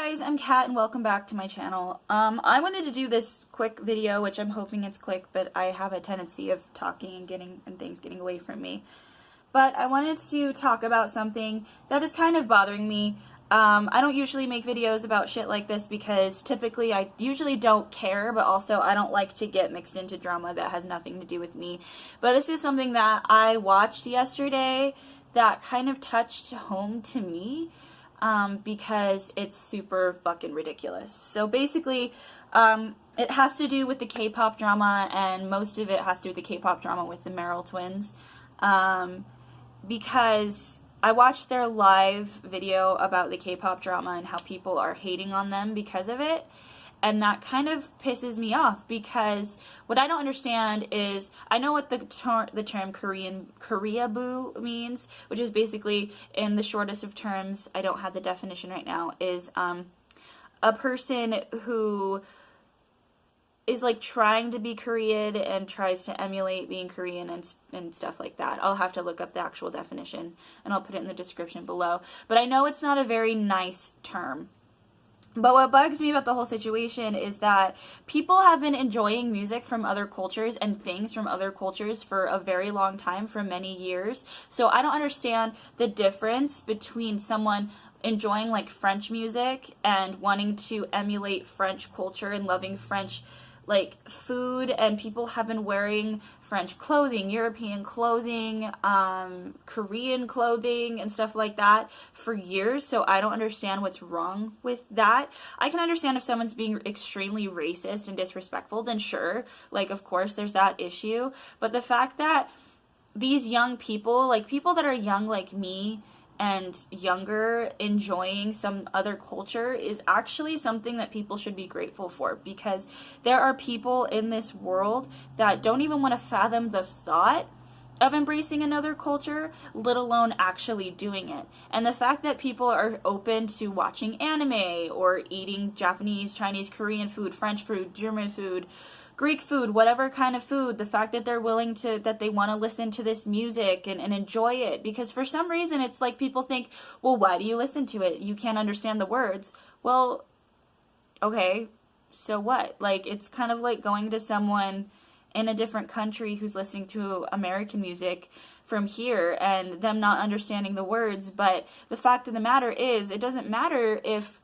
guys, I'm Kat and welcome back to my channel. I wanted to do this quick video, which I'm hoping it's quick, but I have a tendency of talking and things getting away from me. But I wanted to talk about something that is kind of bothering me. I don't usually make videos about shit like this because typically I usually don't care, but also I don't like to get mixed into drama that has nothing to do with me. But this is something that I watched yesterday that kind of touched home to me. Because it's super fucking ridiculous. So basically, it has to do with the K-pop drama, and most of it has to do with the K-pop drama with the Merrell Twins. Because I watched their live video about the K-pop drama and how people are hating on them because of it. And that kind of pisses me off because what I don't understand is, I know what the term Koreaboo means, which is basically, in the shortest of terms, I don't have the definition right now, is a person who is like trying to be Korean and tries to emulate being Korean and stuff like that. I'll have to look up the actual definition and I'll put it in the description below. But I know it's not a very nice term. But what bugs me about the whole situation is that people have been enjoying music from other cultures and things from other cultures for a very long time, for many years. So I don't understand the difference between someone enjoying like French music and wanting to emulate French culture and loving French like food, and people have been wearing French clothing, European clothing, Korean clothing, and stuff like that for years, so I don't understand what's wrong with that. I can understand if someone's being extremely racist and disrespectful, then sure, like, of course, there's that issue, but the fact that these young people, like, people that are young like me, and younger, enjoying some other culture is actually something that people should be grateful for, because there are people in this world that don't even want to fathom the thought of embracing another culture, let alone actually doing it. And the fact that people are open to watching anime or eating Japanese, Chinese, Korean food, French food, German food, Greek food, whatever kind of food, the fact that they're willing to, that they want to listen to this music and enjoy it, because for some reason it's like people think, well, why do you listen to it? You can't understand the words. Well, okay, so what? Like, it's kind of like going to someone in a different country who's listening to American music from here and them not understanding the words, but the fact of the matter is, it doesn't matter if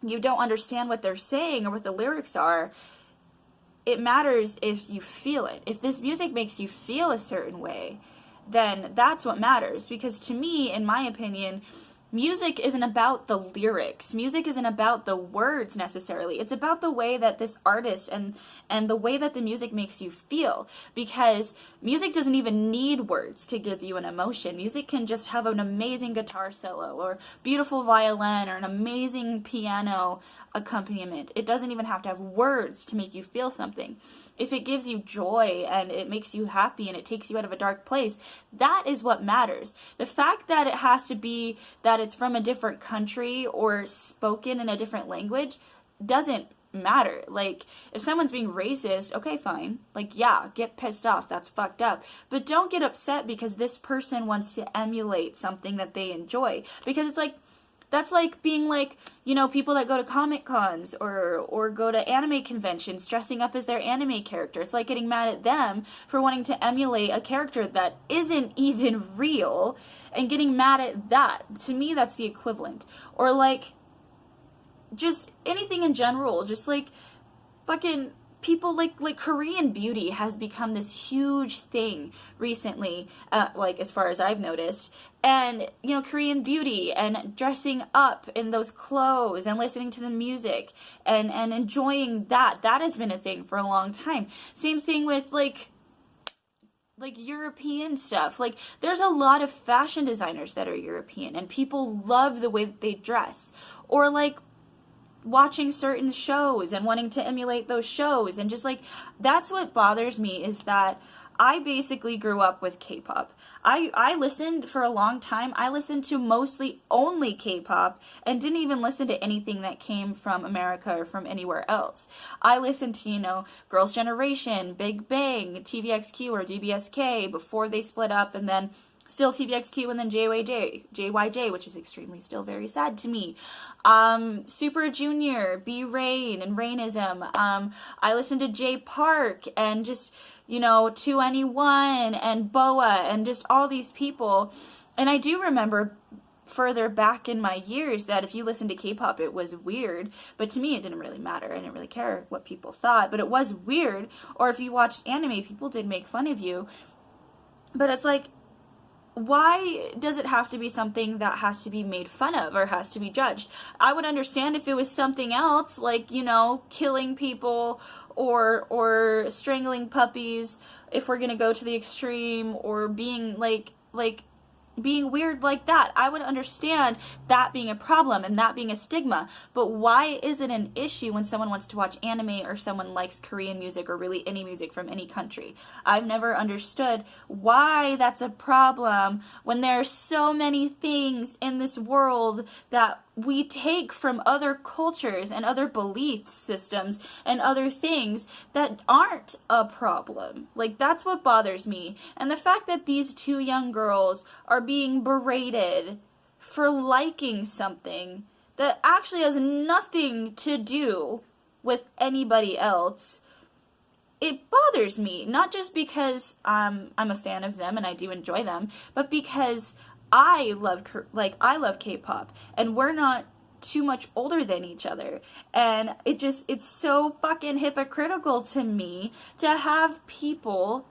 you don't understand what they're saying or what the lyrics are. It matters if you feel it. If this music makes you feel a certain way, then that's what matters. Because to me, in my opinion, music isn't about the lyrics. Music isn't about the words necessarily. It's about the way that this artist and the way that the music makes you feel. Because music doesn't even need words to give you an emotion. Music can just have an amazing guitar solo or beautiful violin or an amazing piano accompaniment. It doesn't even have to have words to make you feel something. If it gives you joy and it makes you happy and it takes you out of a dark place, that is what matters. The fact that it has to be that it's from a different country or spoken in a different language doesn't matter. Like, if someone's being racist, okay, fine. Like, yeah, get pissed off. That's fucked up. But don't get upset because this person wants to emulate something that they enjoy. Because it's like, that's like being like, you know, people that go to Comic Cons or go to anime conventions dressing up as their anime character. It's like getting mad at them for wanting to emulate a character that isn't even real and getting mad at that. To me, that's the equivalent. Or like, just anything in general, just like fucking people like Korean beauty has become this huge thing recently, like as far as I've noticed. And, you know, Korean beauty and dressing up in those clothes and listening to the music and enjoying that has been a thing for a long time. Same thing with like European stuff. Like, there's a lot of fashion designers that are European and people love the way that they dress. Or like watching certain shows and wanting to emulate those shows, and just like, that's what bothers me, is that I basically grew up with K-pop. I listened for a long time. I listened to mostly only K-pop and didn't even listen to anything that came from America or from anywhere else. I listened to, you know, Girls' Generation, Big Bang, TVXQ or DBSK before they split up, and then Still TVXQ and then JYJ, which is extremely still very sad to me. Super Junior, B Rain and Rainism. I listened to Jay Park and just, 2NE1 and BoA and just all these people. And I do remember further back in my years that if you listened to K-pop, it was weird. But to me, it didn't really matter. I didn't really care what people thought. But it was weird. Or if you watched anime, people did make fun of you. But it's like, why does it have to be something that has to be made fun of or has to be judged? I would understand if it was something else, like, killing people or strangling puppies, if we're going to go to the extreme, or being like being weird like that. I would understand that being a problem and that being a stigma. But why is it an issue when someone wants to watch anime or someone likes Korean music or really any music from any country? I've never understood why that's a problem when there are so many things in this world that we take from other cultures and other belief systems and other things that aren't a problem. Like, that's what bothers me. And the fact that these two young girls are being berated for liking something that actually has nothing to do with anybody else, it bothers me. Not just because I'm a fan of them and I do enjoy them, but because I love K-pop, and we're not too much older than each other, and it's so fucking hypocritical to me to have people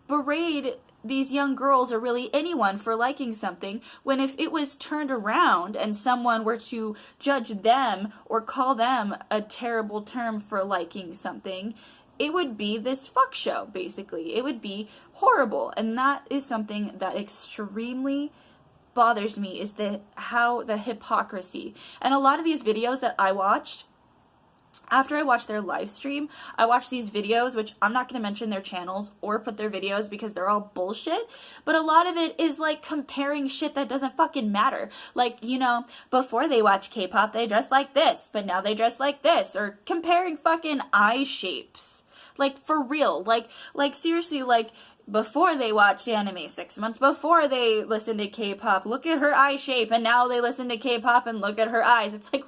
berate these young girls, or really anyone, for liking something, when if it was turned around and someone were to judge them or call them a terrible term for liking something, it would be this fuck show, basically. It would be horrible. And that is something that extremely bothers me, is the hypocrisy. And a lot of these videos that I watched, after I watched their live stream, I watched these videos, which I'm not going to mention their channels or put their videos because they're all bullshit, but a lot of it is like comparing shit that doesn't fucking matter. Like, before they watch K-pop, they dress like this, but now they dress like this, or comparing fucking eye shapes. Like, for real. Like seriously, like, before they watched anime, 6 months before they listened to K-pop, look at her eye shape, and now they listen to K-pop and look at her eyes. It's like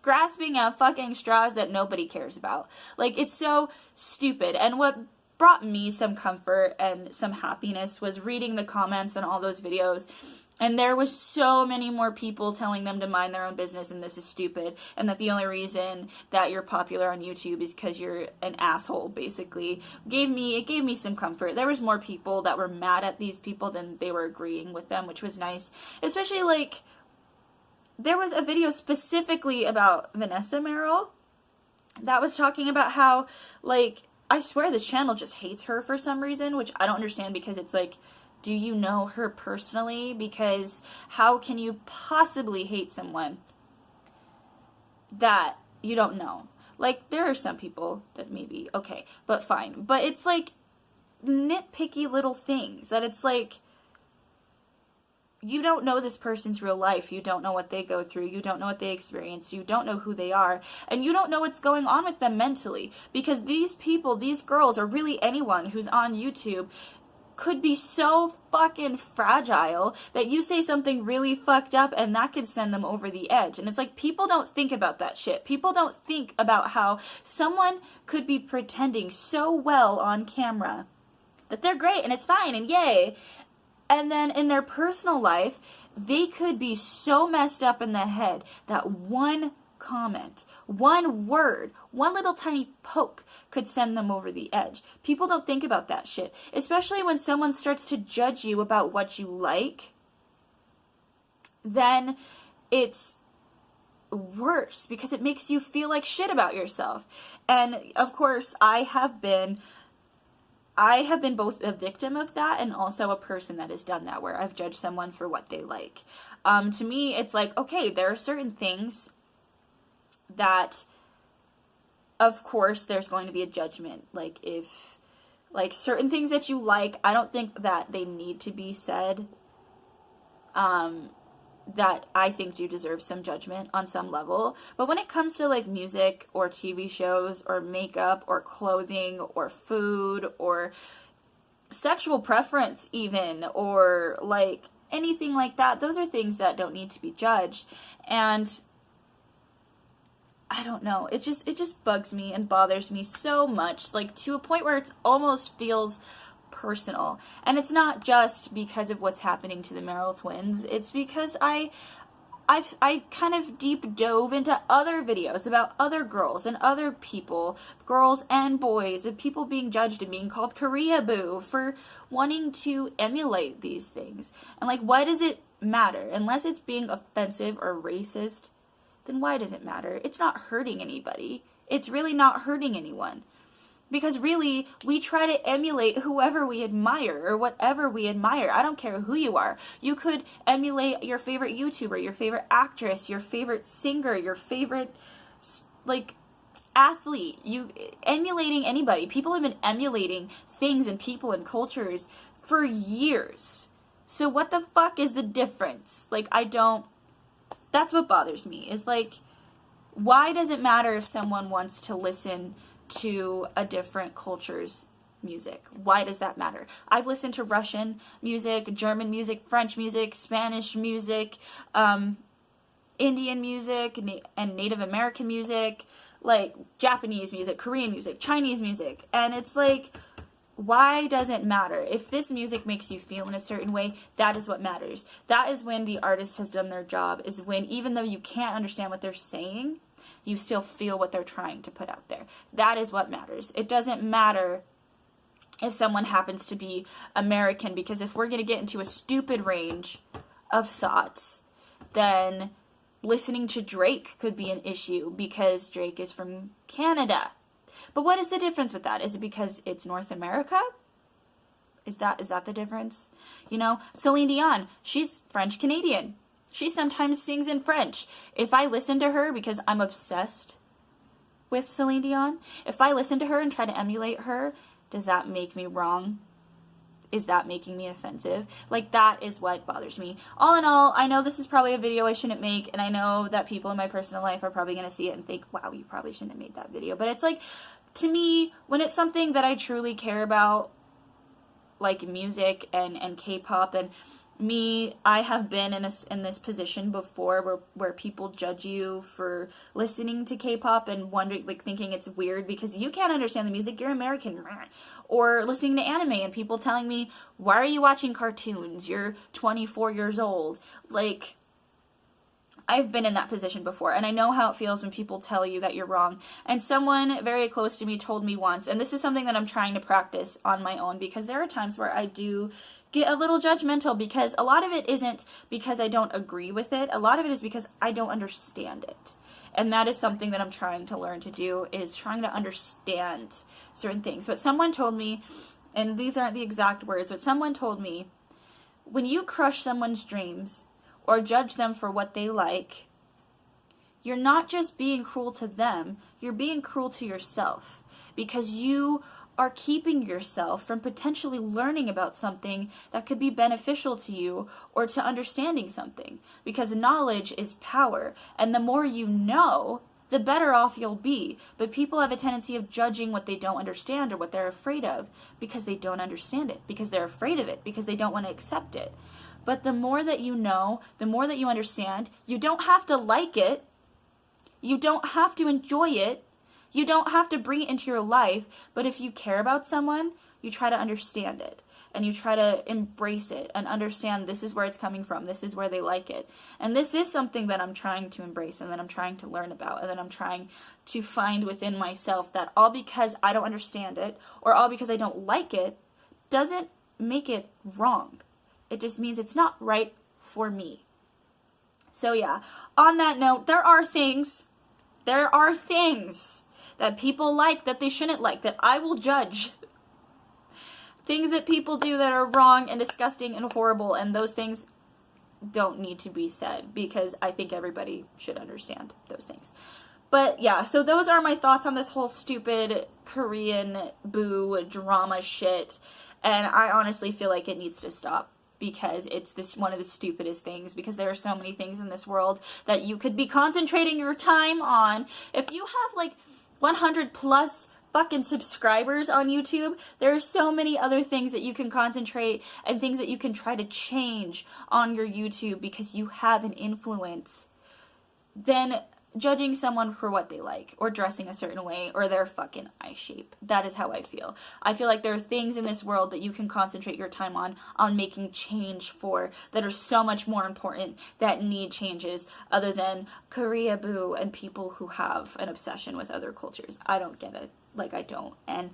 grasping at fucking straws that nobody cares about. Like, it's so stupid. And what brought me some comfort and some happiness was reading the comments on all those videos. And there was so many more people telling them to mind their own business and this is stupid, and that the only reason that you're popular on YouTube is because you're an asshole, basically. It gave me some comfort. There was more people that were mad at these people than they were agreeing with them, which was nice. Especially, like, there was a video specifically about Vanessa Merrell that was talking about how, like, I swear this channel just hates her for some reason, which I don't understand, because it's like, do you know her personally? Because how can you possibly hate someone that you don't know? Like, there are some people that maybe, okay, but fine. But it's like nitpicky little things that it's like, you don't know this person's real life. You don't know what they go through. You don't know what they experience. You don't know who they are. And you don't know what's going on with them mentally. Because these people, these girls, or really anyone who's on YouTube, could be so fucking fragile that you say something really fucked up and that could send them over the edge. And it's like, people don't think about that shit. People don't think about how someone could be pretending so well on camera that they're great and it's fine and yay. And then in their personal life, they could be so messed up in the head that one comment, one word, one little tiny poke could send them over the edge. People don't think about that shit. Especially when someone starts to judge you about what you like, then it's worse because it makes you feel like shit about yourself. And of course, I have been both a victim of that and also a person that has done that, where I've judged someone for what they like. To me, it's like, okay, there are certain things that, of course, there's going to be a judgment. Like, if, like, certain things that you like, I don't think that they need to be said. That I think do deserve some judgment on some level. But when it comes to, like, music or TV shows or makeup or clothing or food or sexual preference even, or like anything like that. Those are things that don't need to be judged. And I don't know, it just bugs me and bothers me so much, like to a point where it almost feels personal. And it's not just because of what's happening to the Merrell Twins. It's because I kind of deep dove into other videos about other girls and other people, girls and boys, and people being judged and being called Korea boo for wanting to emulate these things. And like, why does it matter? Unless it's being offensive or racist, then why does it matter? It's not hurting anybody. It's really not hurting anyone. Because really, we try to emulate whoever we admire or whatever we admire. I don't care who you are. You could emulate your favorite YouTuber, your favorite actress, your favorite singer, your favorite, like, athlete. Emulating anybody. People have been emulating things and people and cultures for years. So what the fuck is the difference? Like, that's what bothers me. Is like, why does it matter if someone wants to listen to a different culture's music? Why does that matter? I've listened to Russian music, German music, French music, Spanish music, Indian music, and Native American music, like Japanese music, Korean music, Chinese music. And it's like, why does it matter? If this music makes you feel in a certain way, that is what matters. That is when the artist has done their job, is when, even though you can't understand what they're saying, you still feel what they're trying to put out there. That is what matters. It doesn't matter if someone happens to be American, because if we're going to get into a stupid range of thoughts, then listening to Drake could be an issue because Drake is from Canada. But what is the difference with that? Is it because it's North America? Is that the difference? You know, Celine Dion, she's French-Canadian. She sometimes sings in French. If I listen to her because I'm obsessed with Celine Dion, if I listen to her and try to emulate her, does that make me wrong? Is that making me offensive? Like, that is what bothers me. All in all, I know this is probably a video I shouldn't make, and I know that people in my personal life are probably going to see it and think, wow, you probably shouldn't have made that video. But it's like, to me, when it's something that I truly care about, like music and K-pop, and me, I have been in this position before where people judge you for listening to K-pop and wondering, like, thinking it's weird because you can't understand the music, you're American. Or listening to anime and people telling me, why are you watching cartoons? You're 24 years old. Like, I've been in that position before, and I know how it feels when people tell you that you're wrong. And someone very close to me told me once, and this is something that I'm trying to practice on my own, because there are times where I do get a little judgmental, because a lot of it isn't because I don't agree with it. A lot of it is because I don't understand it. And that is something that I'm trying to learn to do, is trying to understand certain things. But someone told me, and these aren't the exact words, but someone told me, when you crush someone's dreams or judge them for what they like, you're not just being cruel to them, you're being cruel to yourself, because you are keeping yourself from potentially learning about something that could be beneficial to you or to understanding something, because knowledge is power, and the more you know, the better off you'll be. But people have a tendency of judging what they don't understand or what they're afraid of because they don't understand it, because they're afraid of it, because they don't want to accept it. But the more that you know, the more that you understand, you don't have to like it, you don't have to enjoy it, you don't have to bring it into your life, but if you care about someone, you try to understand it, and you try to embrace it and understand this is where it's coming from, this is where they like it. And this is something that I'm trying to embrace, and that I'm trying to learn about, and that I'm trying to find within myself, that all because I don't understand it, or all because I don't like it, doesn't make it wrong. It just means it's not right for me. So yeah, on that note, there are things that people like that they shouldn't like, that I will judge. Things that people do that are wrong and disgusting and horrible, and those things don't need to be said, because I think everybody should understand those things. But yeah, so those are my thoughts on this whole stupid Korean boo drama shit, and I honestly feel like it needs to stop, because it's one of the stupidest things, because there are so many things in this world that you could be concentrating your time on. If you have like 100 plus fucking subscribers on YouTube. There are so many other things that you can concentrate and things that you can try to change on your YouTube because you have an influence than judging someone for what they like or dressing a certain way or their fucking eye shape. That is how I feel. I feel like there are things in this world that you can concentrate your time on making change for, that are so much more important, that need changes, other than Korea boo and people who have an obsession with other cultures. I don't get it. Like, I don't. And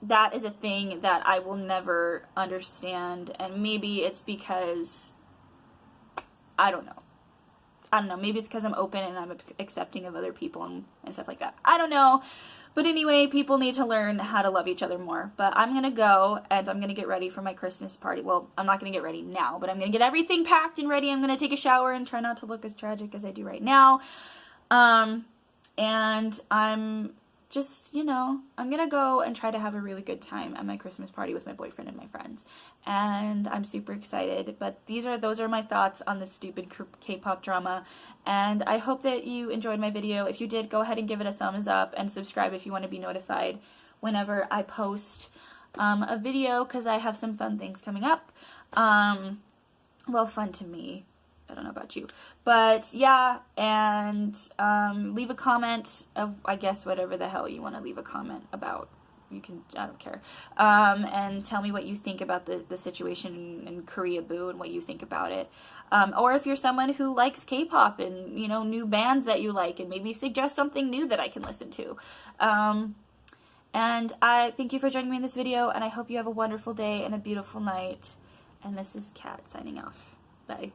that is a thing that I will never understand. And maybe it's because, I don't know. Maybe it's because I'm open and I'm accepting of other people and stuff like that. I don't know. But anyway, people need to learn how to love each other more. But I'm going to go and I'm going to get ready for my Christmas party. Well, I'm not going to get ready now, but I'm going to get everything packed and ready. I'm going to take a shower and try not to look as tragic as I do right now. And I'm just, I'm going to go and try to have a really good time at my Christmas party with my boyfriend and my friends. And I'm super excited. But those are my thoughts on this stupid K-pop drama. And I hope that you enjoyed my video. If you did, go ahead and give it a thumbs up and subscribe if you want to be notified whenever I post a video, because I have some fun things coming up. Well, fun to me. I don't know about you. But yeah, and leave a comment of, I guess, whatever the hell you want to leave a comment about. You can, I don't care. And tell me what you think about the situation in Korea Boo and what you think about it. Or if you're someone who likes K-pop and, new bands that you like, and maybe suggest something new that I can listen to. And I thank you for joining me in this video, and I hope you have a wonderful day and a beautiful night. And this is Kat signing off. Bye.